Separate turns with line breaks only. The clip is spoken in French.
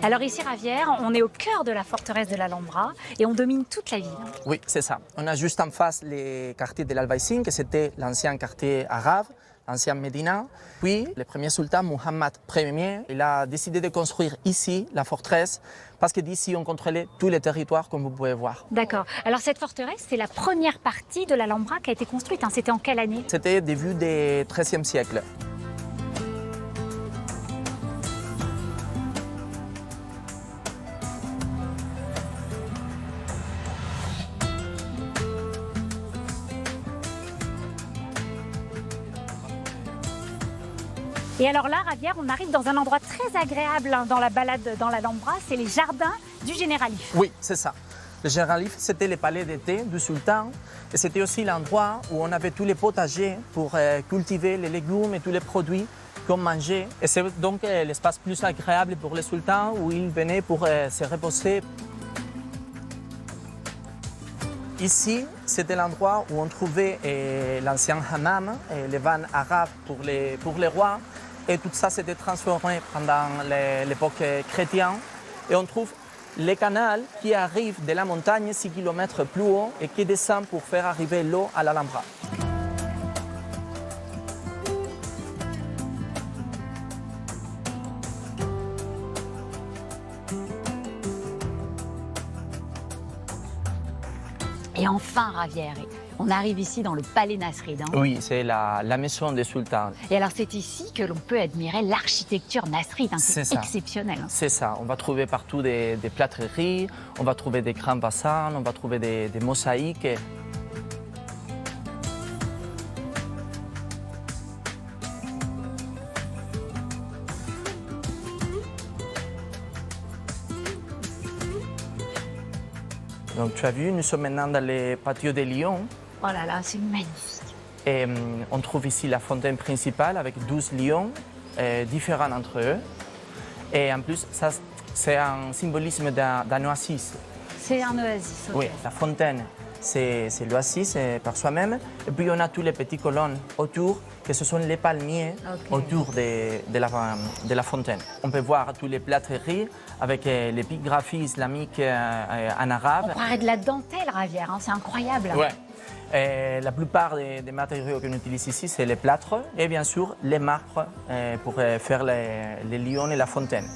Alors ici, Javier, on est au cœur de la forteresse de l'Alhambra et on domine toute la ville.
Oui, c'est ça. On a juste en face les quartiers de l'Albaïcin, que c'était l'ancien quartier arabe, l'ancien Médina. Puis, le premier sultan, Mohammed Ier, il a décidé de construire ici la forteresse parce que d'ici, on contrôlait tous les territoires, comme vous pouvez voir.
D'accord. Alors cette forteresse, c'est la première partie de l'Alhambra qui a été construite. C'était en quelle année?
C'était début du XIIIe siècle.
Et alors là, Javier, on arrive dans un endroit très agréable dans la balade dans l'Alhambra, c'est les jardins du Généralif.
Oui, c'est ça. Le Généralif, c'était le palais d'été du sultan et c'était aussi l'endroit où on avait tous les potagers pour cultiver les légumes et tous les produits qu'on mangeait. Et c'est donc l'espace plus agréable pour les sultans où ils venaient pour se reposer. Ici, c'était l'endroit où on trouvait l'ancien hammam, les vannes arabes pour les rois. Et tout ça s'était transformé pendant l'époque chrétienne. Et on trouve les canaux qui arrivent de la montagne 6 km plus haut et qui descendent pour faire arriver l'eau à l'Alhambra.
Et enfin, Javier, on arrive ici dans le palais Nasrid.
Oui, c'est la maison des sultans.
Et alors c'est ici que l'on peut admirer l'architecture Nasrid, c'est exceptionnel.
C'est ça, on va trouver partout des plâtreries, on va trouver des grands bassins, on va trouver des mosaïques. Donc tu as vu, nous sommes maintenant dans les patios des lions.
Oh là là, c'est magnifique.
Et on trouve ici la fontaine principale avec 12 lions différents entre eux. Et en plus, ça, c'est un symbolisme d'un oasis.
C'est un oasis. Okay.
Oui, la fontaine, c'est l'oasis par soi-même. Et puis on a tous les petits colonnes autour, que ce sont les palmiers autour de la fontaine. On peut voir tous les plâtreries avec les pictographies islamiques en arabe.
On croirait de la dentelle, Javier, c'est incroyable.
Ouais. Et la plupart des matériaux qu'on utilise ici, c'est les plâtres et bien sûr les marbres pour faire les lions et la fontaine.